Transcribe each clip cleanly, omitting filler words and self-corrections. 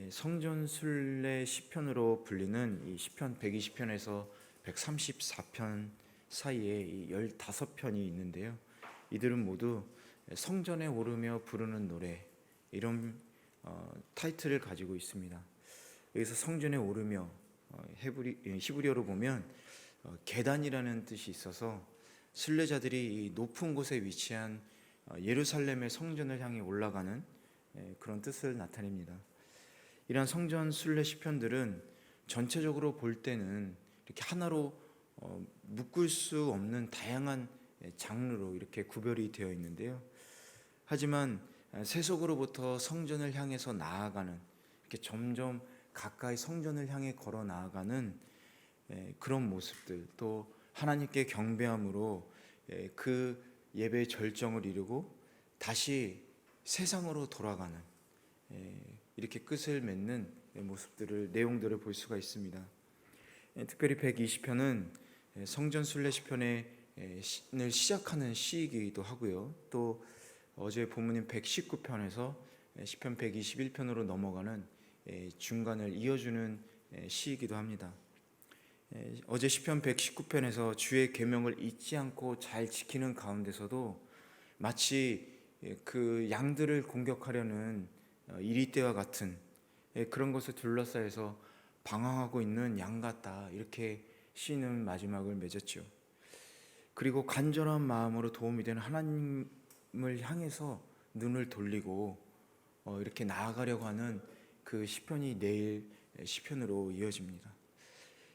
성전 순례 시편으로 불리는 이 시편 120편에서 134편 사이에 이 15편이 있는데요. 이들은 모두 성전에 오르며 부르는 노래, 이런 타이틀을 가지고 있습니다. 여기서 성전에 오르며 히브리어로 보면 계단이라는 뜻이 있어서 순례자들이 이 높은 곳에 위치한 예루살렘의 성전을 향해 올라가는 그런 뜻을 나타냅니다. 이러한 성전 순례 시편들은 전체적으로 볼 때는 이렇게 하나로 묶을 수 없는 다양한 장르로 이렇게 구별이 되어 있는데요. 하지만 세속으로부터 성전을 향해서 나아가는, 이렇게 점점 가까이 성전을 향해 걸어 나아가는 그런 모습들, 또 하나님께 경배함으로 그 예배의 절정을 이루고 다시 세상으로 돌아가는 이렇게 끝을 맺는 내용들을 볼 수가 있습니다. 특별히 120편은 성전 순례 시편을 시작하는 시이기도 하고요. 또 어제 본문인 119편에서 시편 121편으로 넘어가는 중간을 이어주는 시이기도 합니다. 어제 시편 119편에서 주의 계명을 잊지 않고 잘 지키는 가운데서도 마치 그 양들을 공격하려는 이리떼와 같은 그런 것을 둘러싸여서 방황하고 있는 양 같다, 이렇게 시인은 마지막을 맺었죠. 그리고 간절한 마음으로 도움이 되는 하나님을 향해서 눈을 돌리고 이렇게 나아가려고 하는 그 시편이 내일 시편으로 이어집니다.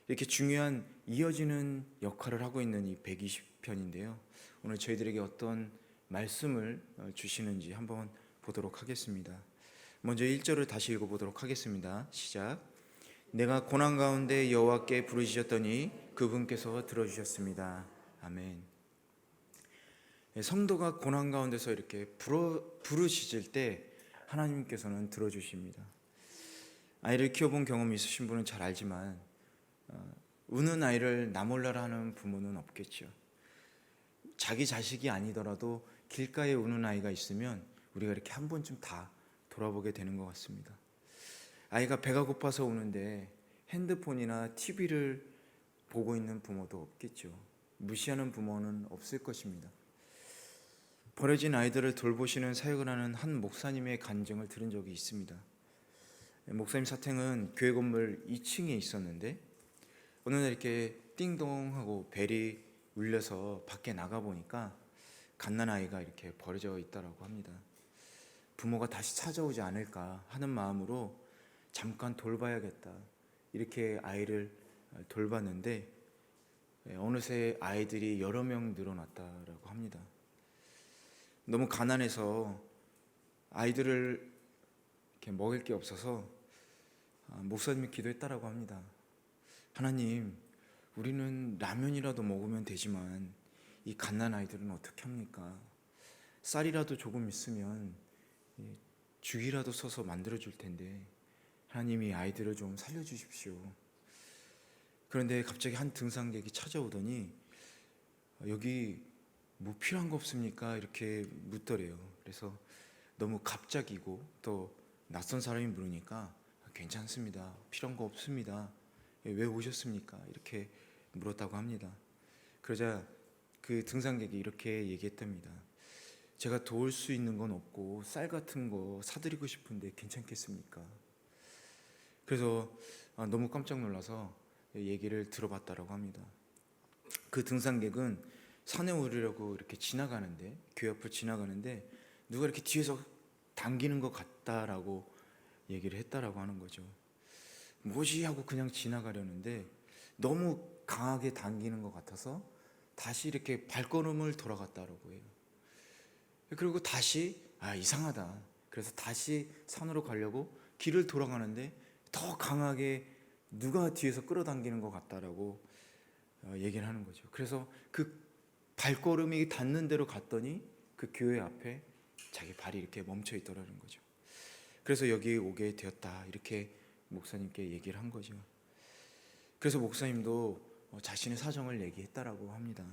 이렇게 중요한 이어지는 역할을 하고 있는 이 120편인데요. 오늘 저희들에게 어떤 말씀을 주시는지 한번 보도록 하겠습니다. 먼저 1절을 다시 읽어보도록 하겠습니다. 시작. 내가 고난 가운데 여호와께 부르짖었더니 그분께서 들어주셨습니다. 아멘. 성도가 고난 가운데서 이렇게 부르짖을 때 하나님께서는 들어주십니다. 아이를 키워본 경험이 있으신 분은 잘 알지만 우는 아이를 나 몰라라 하는 부모는 없겠죠. 자기 자식이 아니더라도 길가에 우는 아이가 있으면 우리가 이렇게 한 번쯤 다 돌아보게 되는 것 같습니다. 아이가 배가 고파서 우는데 핸드폰이나 TV를 보고 있는 부모도 없겠죠. 무시하는 부모는 없을 것입니다. 버려진 아이들을 돌보시는 사역을 하는 한 목사님의 간증을 들은 적이 있습니다. 목사님 사택은 교회 건물 2층에 있었는데 어느 날 이렇게 띵동 하고 벨이 울려서 밖에 나가보니까 갓난아이가 이렇게 버려져 있다고 합니다. 부모가 다시 찾아오지 않을까 하는 마음으로 잠깐 돌봐야겠다, 이렇게 아이를 돌봤는데 어느새 아이들이 여러 명 늘어났다고 합니다. 너무 가난해서 아이들을 이렇게 먹을 게 없어서 목사님이 기도했다라고 합니다. 하나님, 우리는 라면이라도 먹으면 되지만 이 갓난 아이들은 어떻게 합니까? 쌀이라도 조금 있으면 죽이라도 써서 만들어 줄 텐데 하나님이 아이들을 좀 살려주십시오. 그런데 갑자기 한 등산객이 찾아오더니 여기 뭐 필요한 거 없습니까? 이렇게 묻더래요. 그래서 너무 갑작이고 또 낯선 사람이 물으니까 괜찮습니다, 필요한 거 없습니다, 왜 오셨습니까? 이렇게 물었다고 합니다. 그러자 그 등산객이 이렇게 얘기했답니다. 제가 도울 수 있는 건 없고 쌀 같은 거 사드리고 싶은데 괜찮겠습니까? 그래서 너무 깜짝 놀라서 얘기를 들어봤다라고 합니다. 그 등산객은 산에 오르려고 이렇게 지나가는데, 교회 앞을 지나가는데 누가 이렇게 뒤에서 당기는 것 같다라고 얘기를 했다라고 하는 거죠. 뭐지 하고 그냥 지나가려는데 너무 강하게 당기는 것 같아서 다시 이렇게 발걸음을 돌아갔다라고 해요. 그리고 다시 이상하다, 그래서 다시 산으로 가려고 길을 돌아가는데 더 강하게 누가 뒤에서 끌어당기는 것 같다라고 얘기를 하는 거죠. 그래서 그 발걸음이 닿는 대로 갔더니 그 교회 앞에 자기 발이 이렇게 멈춰 있더라는 거죠. 그래서 여기 오게 되었다, 이렇게 목사님께 얘기를 한 거죠. 그래서 목사님도 자신의 사정을 얘기했다라고 합니다.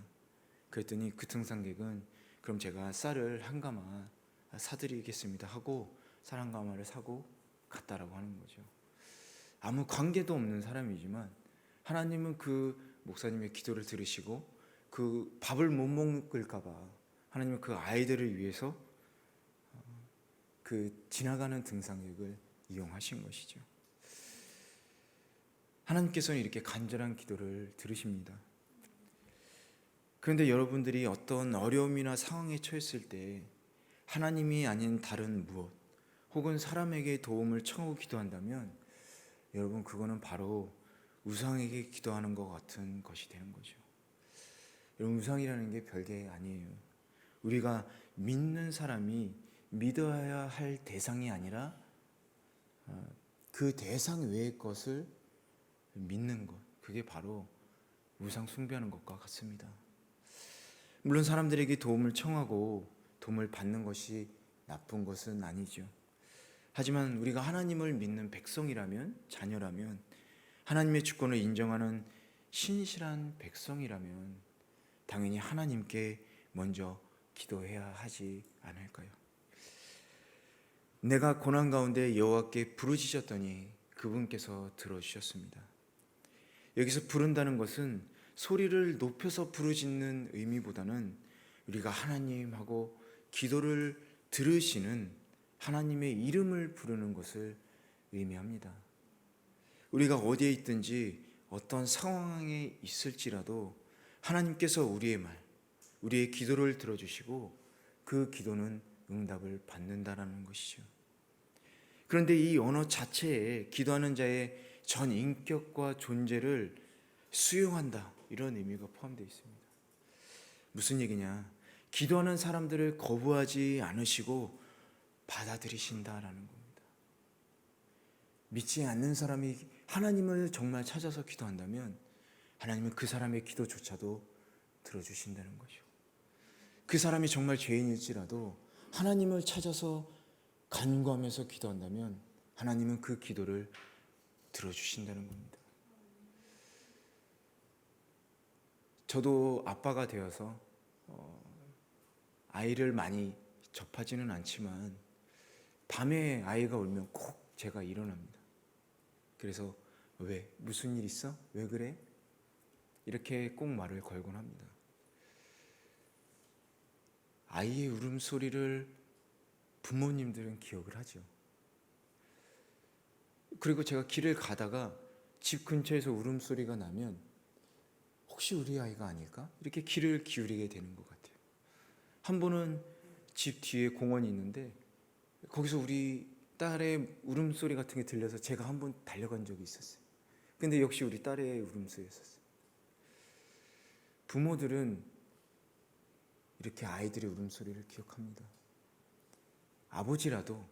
그랬더니 그 등산객은 그럼 제가 쌀을 한 가마 사드리겠습니다 하고 쌀 한 가마를 사고 같다라고 하는 거죠. 아무 관계도 없는 사람이지만 하나님은 그 목사님의 기도를 들으시고 그 밥을 못 먹을까 봐 하나님은 그 아이들을 위해서 그 지나가는 등산객을 이용하신 것이죠. 하나님께서는 이렇게 간절한 기도를 들으십니다. 그런데 여러분들이 어떤 어려움이나 상황에 처했을 때 하나님이 아닌 다른 무엇 혹은 사람에게 도움을 청하고 기도한다면 여러분 그거는 바로 우상에게 기도하는 것 같은 것이 되는 거죠. 여러분 우상이라는 게 별게 아니에요. 우리가 믿는 사람이 믿어야 할 대상이 아니라 그 대상 외의 것을 믿는 것, 그게 바로 우상 숭배하는 것과 같습니다. 물론 사람들에게 도움을 청하고 도움을 받는 것이 나쁜 것은 아니죠. 하지만 우리가 하나님을 믿는 백성이라면, 자녀라면, 하나님의 주권을 인정하는 신실한 백성이라면 당연히 하나님께 먼저 기도해야 하지 않을까요? 내가 고난 가운데 여호와께 부르짖었더니 그분께서 들어주셨습니다. 여기서 부른다는 것은 소리를 높여서 부르짖는 의미보다는 우리가 하나님하고 기도를 들으시는 하나님의 이름을 부르는 것을 의미합니다. 우리가 어디에 있든지 어떤 상황에 있을지라도 하나님께서 우리의 말, 우리의 기도를 들어주시고 그 기도는 응답을 받는다라는 것이죠. 그런데 이 언어 자체에 기도하는 자의 전 인격과 존재를 수용한다, 이런 의미가 포함되어 있습니다. 무슨 얘기냐? 기도하는 사람들을 거부하지 않으시고 받아들이신다라는 겁니다. 믿지 않는 사람이 하나님을 정말 찾아서 기도한다면 하나님은 그 사람의 기도조차도 들어주신다는 거죠. 그 사람이 정말 죄인일지라도 하나님을 찾아서 간구하면서 기도한다면 하나님은 그 기도를 들어주신다는 겁니다. 저도 아빠가 되어서 아이를 많이 접하지는 않지만 밤에 아이가 울면 꼭 제가 일어납니다. 그래서 왜? 무슨 일 있어? 왜 그래? 이렇게 꼭 말을 걸곤 합니다. 아이의 울음소리를 부모님들은 기억을 하죠. 그리고 제가 길을 가다가 집 근처에서 울음소리가 나면 혹시 우리 아이가 아닐까? 이렇게 귀를 기울이게 되는 것 같아요. 한 번은 집 뒤에 공원이 있는데 거기서 우리 딸의 울음소리 같은 게 들려서 제가 한 번 달려간 적이 있었어요. 근데 역시 우리 딸의 울음소리였었어요. 부모들은 이렇게 아이들의 울음소리를 기억합니다. 아버지라도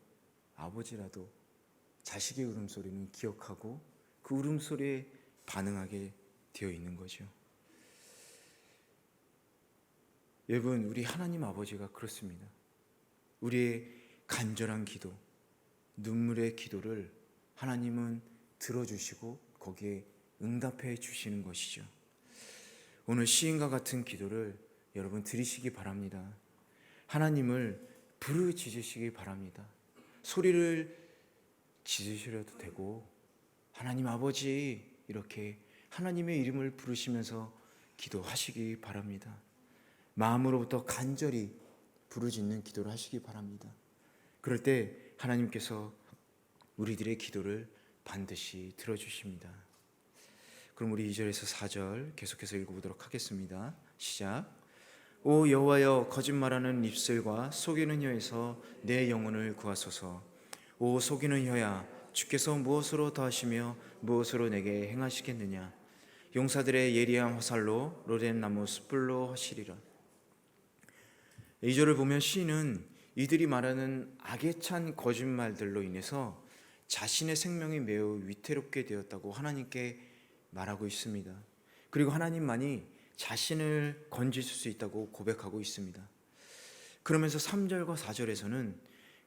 자식의 울음소리는 기억하고 그 울음소리에 반응하게 되어 있는 거죠. 여러분, 우리 하나님 아버지가 그렇습니다. 우리의 간절한 기도, 눈물의 기도를 하나님은 들어주시고 거기에 응답해 주시는 것이죠. 오늘 시인과 같은 기도를 여러분 드리시기 바랍니다. 하나님을 부르짖으시기 바랍니다. 소리를 지르셔도 되고 하나님 아버지 이렇게 하나님의 이름을 부르시면서 기도하시기 바랍니다. 마음으로부터 간절히 부르짖는 기도를 하시기 바랍니다. 그럴 때 하나님께서 우리들의 기도를 반드시 들어주십니다. 그럼 우리 2절에서 4절 계속해서 읽어보도록 하겠습니다. 시작. 오 여호와여, 거짓말하는 입술과 속이는 혀에서 내 영혼을 구하소서. 오 속이는 혀야, 주께서 무엇으로 더하시며 무엇으로 내게 행하시겠느냐. 용사들의 예리한 화살로 로덴 나무 숯불로 하시리라. 2절을 보면 시인은 이들이 말하는 악에 찬 거짓말들로 인해서 자신의 생명이 매우 위태롭게 되었다고 하나님께 말하고 있습니다. 그리고 하나님만이 자신을 건지실 수 있다고 고백하고 있습니다. 그러면서 3절과 4절에서는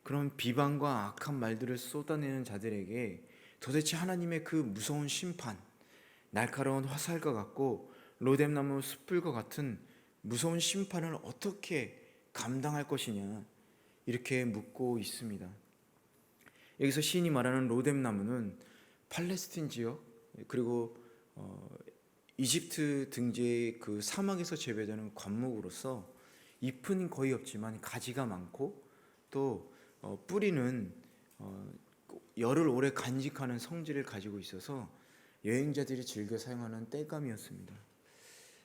그런 비방과 악한 말들을 쏟아내는 자들에게 도대체 하나님의 그 무서운 심판, 날카로운 화살과 같고 로뎀나무 숯불과 같은 무서운 심판을 어떻게 감당할 것이냐, 이렇게 묻고 있습니다. 여기서 시인이 말하는 로뎀 나무는 팔레스틴 지역 그리고 이집트 등지의 그 사막에서 재배되는 관목으로서 잎은 거의 없지만 가지가 많고 또 뿌리는 열을 오래 간직하는 성질을 가지고 있어서 여행자들이 즐겨 사용하는 땔감이었습니다.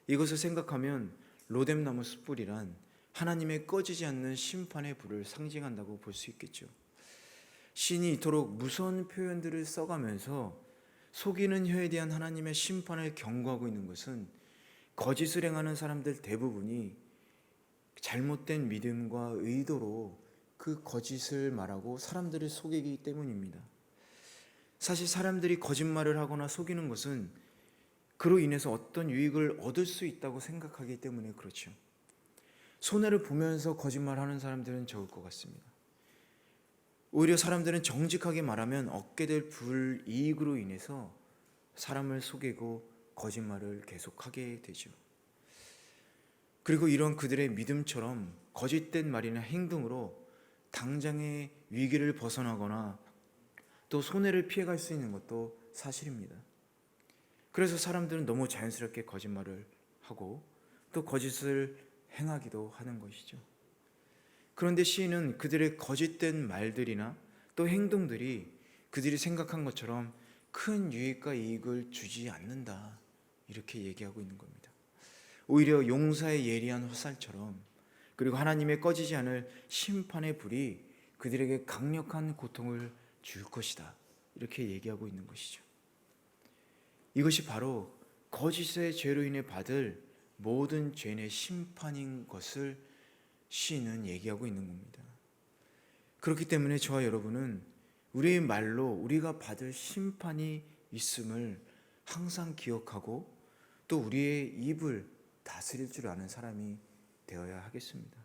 이것을 생각하면 로뎀 나무 숯불이란 하나님의 꺼지지 않는 심판의 불을 상징한다고 볼 수 있겠죠. 시인이 이토록 무서운 표현들을 써가면서 속이는 혀에 대한 하나님의 심판을 경고하고 있는 것은 거짓을 행하는 사람들 대부분이 잘못된 믿음과 의도로 그 거짓을 말하고 사람들을 속이기 때문입니다. 사실 사람들이 거짓말을 하거나 속이는 것은 그로 인해서 어떤 유익을 얻을 수 있다고 생각하기 때문에 그렇죠. 손해를 보면서 거짓말하는 사람들은 적을 것 같습니다. 오히려 사람들은 정직하게 말하면 얻게 될 불이익으로 인해서 사람을 속이고 거짓말을 계속하게 되죠. 그리고 이런 그들의 믿음처럼 거짓된 말이나 행동으로 당장의 위기를 벗어나거나 또 손해를 피해갈 수 있는 것도 사실입니다. 그래서 사람들은 너무 자연스럽게 거짓말을 하고 또 거짓을 행하기도 하는 것이죠. 그런데 시인은 그들의 거짓된 말들이나 또 행동들이 그들이 생각한 것처럼 큰 유익과 이익을 주지 않는다, 이렇게 얘기하고 있는 겁니다. 오히려 용사의 예리한 화살처럼 그리고 하나님의 꺼지지 않을 심판의 불이 그들에게 강력한 고통을 줄 것이다, 이렇게 얘기하고 있는 것이죠. 이것이 바로 거짓의 죄로 인해 받을 모든 죄인의 심판인 것을 시인은 얘기하고 있는 겁니다. 그렇기 때문에 저와 여러분은 우리의 말로 우리가 받을 심판이 있음을 항상 기억하고 또 우리의 입을 다스릴 줄 아는 사람이 되어야 하겠습니다.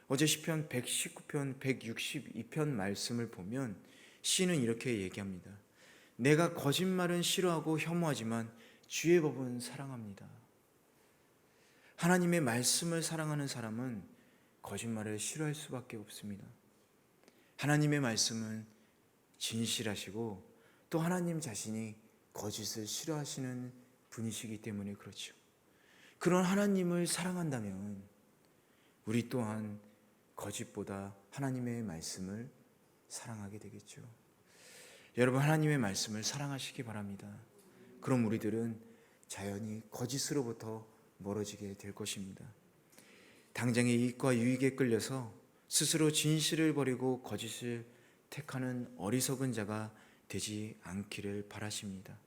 어제 시편 119편 162편 말씀을 보면 시인은 이렇게 얘기합니다. 내가 거짓말은 싫어하고 혐오하지만 주의 법은 사랑합니다. 하나님의 말씀을 사랑하는 사람은 거짓말을 싫어할 수밖에 없습니다. 하나님의 말씀은 진실하시고 또 하나님 자신이 거짓을 싫어하시는 분이시기 때문에 그렇죠. 그런 하나님을 사랑한다면 우리 또한 거짓보다 하나님의 말씀을 사랑하게 되겠죠. 여러분, 하나님의 말씀을 사랑하시기 바랍니다. 그럼 우리들은 자연히 거짓으로부터 멀어지게 될 것입니다. 당장의 이익과 유익에 끌려서 스스로 진실을 버리고 거짓을 택하는 어리석은 자가 되지 않기를 바라십니다.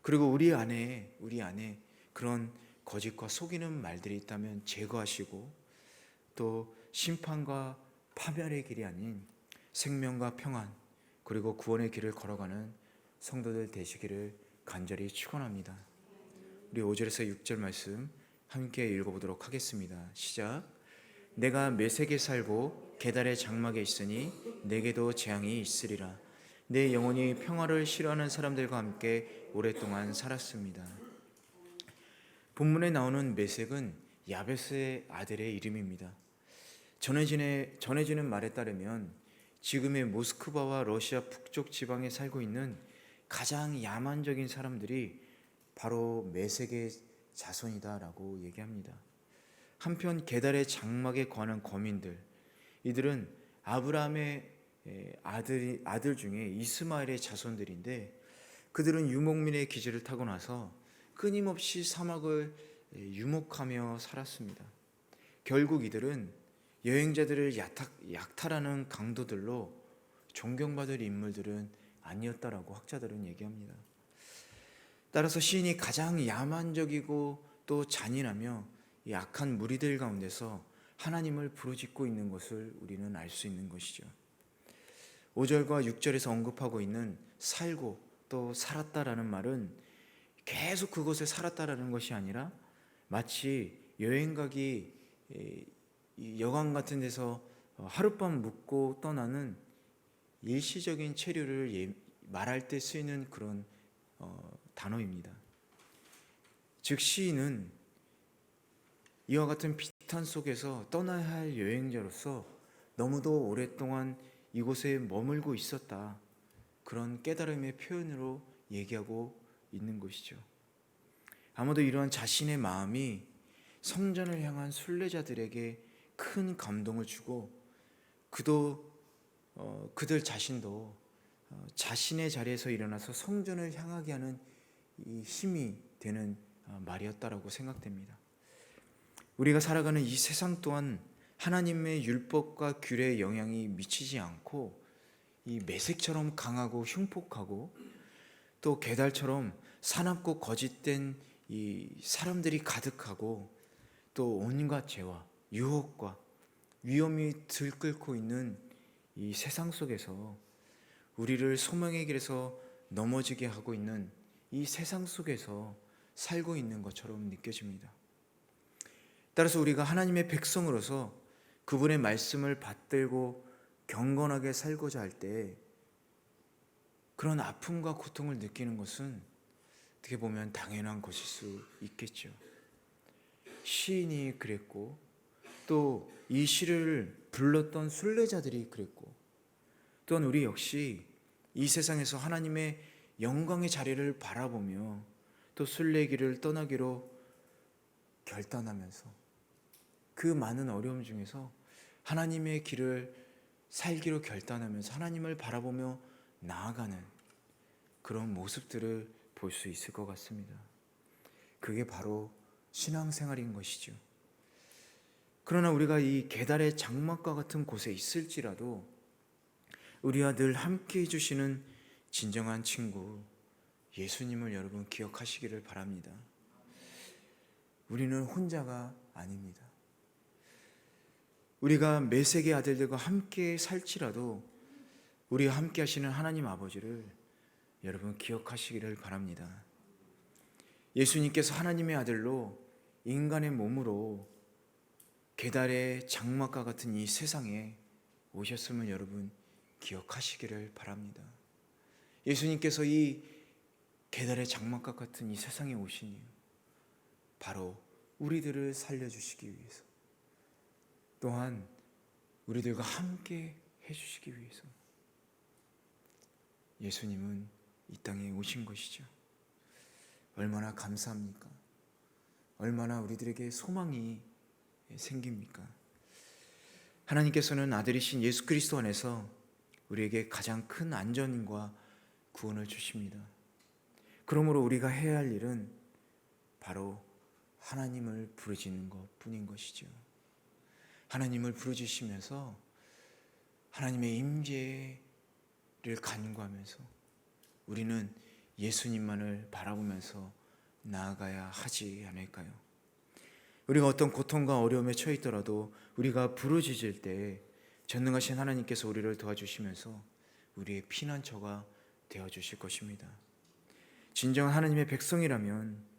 그리고 우리 안에 그런 거짓과 속이는 말들이 있다면 제거하시고 또 심판과 파멸의 길이 아닌 생명과 평안 그리고 구원의 길을 걸어가는 성도들 되시기를 간절히 축원합니다. 우리 5절에서 6절 말씀 함께 읽어보도록 하겠습니다. 시작. 내가 메섹에 살고 게달의 장막에 있으니 내게도 재앙이 있으리라. 내 영혼이 평화를 싫어하는 사람들과 함께 오랫동안 살았습니다. 본문에 나오는 메섹은 야베스의 아들의 이름입니다. 전해지는 말에 따르면 지금의 모스크바와 러시아 북쪽 지방에 살고 있는 가장 야만적인 사람들이 바로 메섹의 자손이다라고 얘기합니다. 한편 게달의 장막에 거하는 거민들, 이들은 아브라함의 아들 중에 이스마엘의 자손들인데 그들은 유목민의 기질을 타고 나서 끊임없이 사막을 유목하며 살았습니다. 결국 이들은 여행자들을 약탈하는 강도들로 존경받을 인물들은 아니었다라고 학자들은 얘기합니다. 따라서 시인이 가장 야만적이고 또 잔인하며 이 악한 무리들 가운데서 하나님을 부르짖고 있는 것을 우리는 알 수 있는 것이죠. 5절과 6절에서 언급하고 있는 살고 또 살았다라는 말은 계속 그곳에 살았다라는 것이 아니라 마치 여행 가기 여관 같은 데서 하룻밤 묵고 떠나는 일시적인 체류를 말할 때 쓰이는 그런 단어입니다. 즉 시인은 이와 같은 비탄 속에서 떠나야 할 여행자로서 너무도 오랫동안 이곳에 머물고 있었다. 그런 깨달음의 표현으로 얘기하고 있는 것이죠. 아마도 이러한 자신의 마음이 성전을 향한 순례자들에게 큰 감동을 주고 그들 자신도 자신의 자리에서 일어나서 성전을 향하게 하는 이 힘이 되는 말이었다라고 생각됩니다. 우리가 살아가는 이 세상 또한 하나님의 율법과 규례의 영향이 미치지 않고 이 매색처럼 강하고 흉폭하고 또 게달처럼 사납고 거짓된 이 사람들이 가득하고 또 온갖 죄와 유혹과 위험이 들끓고 있는 이 세상 속에서 우리를 소망의 길에서 넘어지게 하고 있는 이 세상 속에서 살고 있는 것처럼 느껴집니다. 따라서 우리가 하나님의 백성으로서 그분의 말씀을 받들고 경건하게 살고자 할 때 그런 아픔과 고통을 느끼는 것은 어떻게 보면 당연한 것일 수 있겠죠. 시인이 그랬고 또 이 시를 불렀던 순례자들이 그랬고 또한 우리 역시 이 세상에서 하나님의 영광의 자리를 바라보며 또 순례길을 떠나기로 결단하면서 그 많은 어려움 중에서 하나님의 길을 살기로 결단하면서 하나님을 바라보며 나아가는 그런 모습들을 볼 수 있을 것 같습니다. 그게 바로 신앙생활인 것이죠. 그러나 우리가 이 계달의 장막과 같은 곳에 있을지라도 우리와 늘 함께 해주시는 진정한 친구 예수님을 여러분 기억하시기를 바랍니다. 우리는 혼자가 아닙니다. 우리가 메색의 아들들과 함께 살지라도 우리와 함께 하시는 하나님 아버지를 여러분 기억하시기를 바랍니다. 예수님께서 하나님의 아들로 인간의 몸으로 계달의 장막과 같은 이 세상에 오셨음을 여러분 기억하시기를 바랍니다. 예수님께서 이 계달의 장막과 같은 이 세상에 오신 이유 바로 우리들을 살려주시기 위해서 또한 우리들과 함께 해주시기 위해서 예수님은 이 땅에 오신 것이죠. 얼마나 감사합니까? 얼마나 우리들에게 소망이 생깁니까? 하나님께서는 아들이신 예수 그리스도 안에서 우리에게 가장 큰 안전과 구원을 주십니다. 그러므로 우리가 해야 할 일은 바로 하나님을 부르짖는 것뿐인 것이죠. 하나님을 부르짖으면서 하나님의 임재를 간구하면서 우리는 예수님만을 바라보면서 나아가야 하지 않을까요? 우리가 어떤 고통과 어려움에 처해 있더라도 우리가 부르짖을 때 전능하신 하나님께서 우리를 도와주시면서 우리의 피난처가 되어주실 것입니다. 진정한 하나님의 백성이라면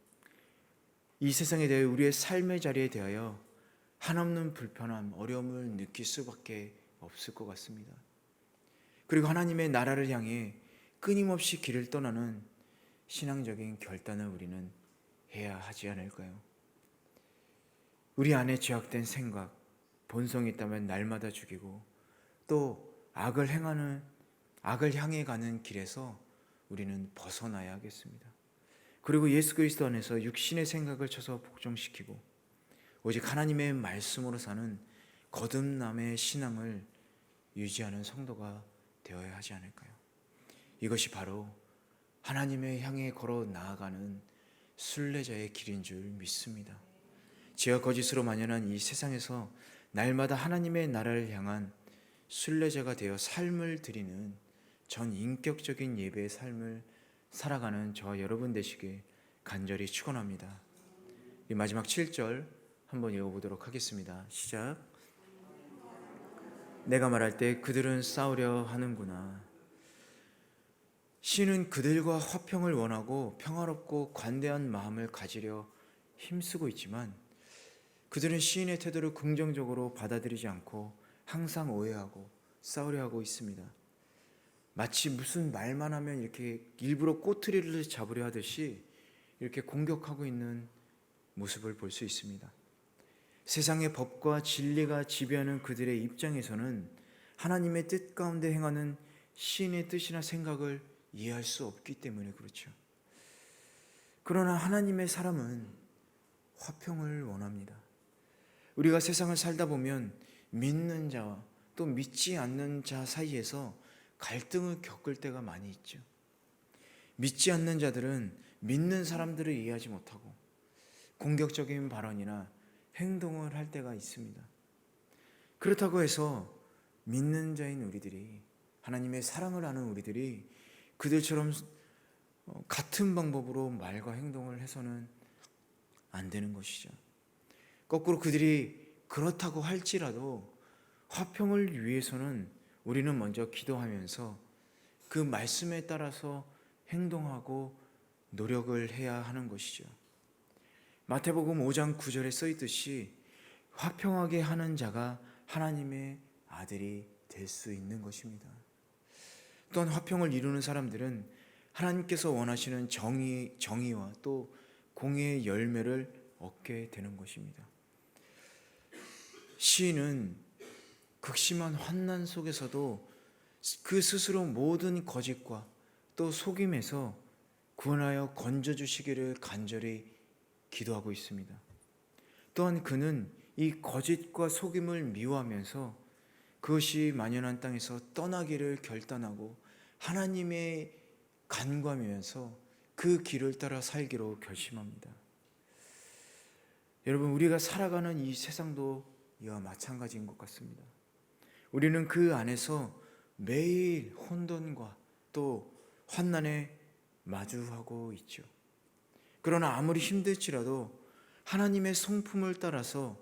이 세상에 대해 우리의 삶의 자리에 대하여 한없는 불편함, 어려움을 느낄 수밖에 없을 것 같습니다. 그리고 하나님의 나라를 향해 끊임없이 길을 떠나는 신앙적인 결단을 우리는 해야 하지 않을까요? 우리 안에 죄악된 생각, 본성이 있다면 날마다 죽이고 또 악을 향해 가는 길에서 우리는 벗어나야 하겠습니다. 그리고 예수 그리스도 안에서 육신의 생각을 쳐서 복종시키고 오직 하나님의 말씀으로 사는 거듭남의 신앙을 유지하는 성도가 되어야 하지 않을까요? 이것이 바로 하나님의 향해 걸어 나아가는 순례자의 길인 줄 믿습니다. 죄와 거짓으로 만연한 이 세상에서 날마다 하나님의 나라를 향한 순례자가 되어 삶을 드리는 전 인격적인 예배의 삶을 살아가는 저와 여러분 되시길 간절히 축원합니다. 이 마지막 7절 한번 읽어보도록 하겠습니다. 시작. 내가 말할 때 그들은 싸우려 하는구나. 시인은 그들과 화평을 원하고 평화롭고 관대한 마음을 가지려 힘쓰고 있지만 그들은 시인의 태도를 긍정적으로 받아들이지 않고 항상 오해하고 싸우려 하고 있습니다. 마치 무슨 말만 하면 이렇게 일부러 꼬투리를 잡으려 하듯이 이렇게 공격하고 있는 모습을 볼 수 있습니다. 세상의 법과 진리가 지배하는 그들의 입장에서는 하나님의 뜻 가운데 행하는 시인의 뜻이나 생각을 이해할 수 없기 때문에 그렇죠. 그러나 하나님의 사람은 화평을 원합니다. 우리가 세상을 살다 보면 믿는 자와 또 믿지 않는 자 사이에서 갈등을 겪을 때가 많이 있죠. 믿지 않는 자들은 믿는 사람들을 이해하지 못하고 공격적인 발언이나 행동을 할 때가 있습니다. 그렇다고 해서 믿는 자인 우리들이, 하나님의 사랑을 아는 우리들이 그들처럼 같은 방법으로 말과 행동을 해서는 안 되는 것이죠. 거꾸로 그들이 그렇다고 할지라도 화평을 위해서는 우리는 먼저 기도하면서 그 말씀에 따라서 행동하고 노력을 해야 하는 것이죠. 마태복음 5장 9절에 써 있듯이 화평하게 하는 자가 하나님의 아들이 될 수 있는 것입니다. 또한 화평을 이루는 사람들은 하나님께서 원하시는 정의와 또 공의의 열매를 얻게 되는 것입니다. 시인은 극심한 환난 속에서도 그 스스로 모든 거짓과 또 속임에서 구원하여 건져주시기를 간절히 기도하고 있습니다. 또한 그는 이 거짓과 속임을 미워하면서 그것이 만연한 땅에서 떠나기를 결단하고 하나님의 간구하면서 그 길을 따라 살기로 결심합니다. 여러분, 우리가 살아가는 이 세상도 이와 마찬가지인 것 같습니다. 우리는 그 안에서 매일 혼돈과 또 환난에 마주하고 있죠. 그러나 아무리 힘들지라도 하나님의 성품을 따라서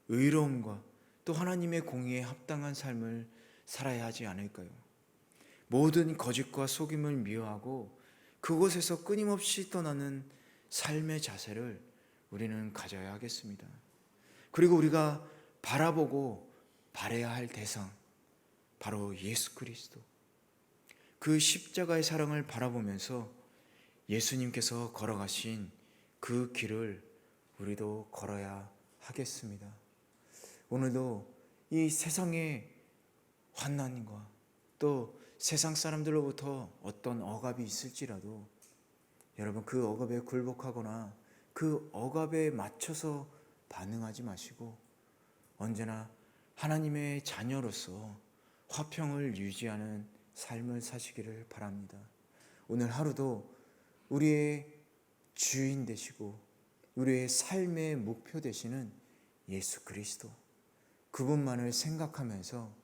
의로움과 또 하나님의 공의에 합당한 삶을 살아야 하지 않을까요? 모든 거짓과 속임을 미워하고 그곳에서 끊임없이 떠나는 삶의 자세를 우리는 가져야 하겠습니다. 그리고 우리가 바라보고 바라야 할 대상, 바로 예수 그리스도, 그 십자가의 사랑을 바라보면서 예수님께서 걸어가신 그 길을 우리도 걸어야 하겠습니다. 오늘도 이 세상의 환난과 또 세상 사람들로부터 어떤 억압이 있을지라도 여러분, 그 억압에 굴복하거나 그 억압에 맞춰서 반응하지 마시고 언제나 하나님의 자녀로서 화평을 유지하는 삶을 사시기를 바랍니다. 오늘 하루도 우리의 주인 되시고 우리의 삶의 목표 되시는 예수 그리스도, 그분만을 생각하면서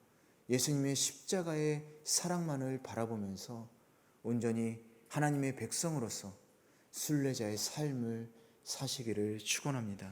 예수님의 십자가의 사랑만을 바라보면서 온전히 하나님의 백성으로서 순례자의 삶을 사시기를 축원합니다.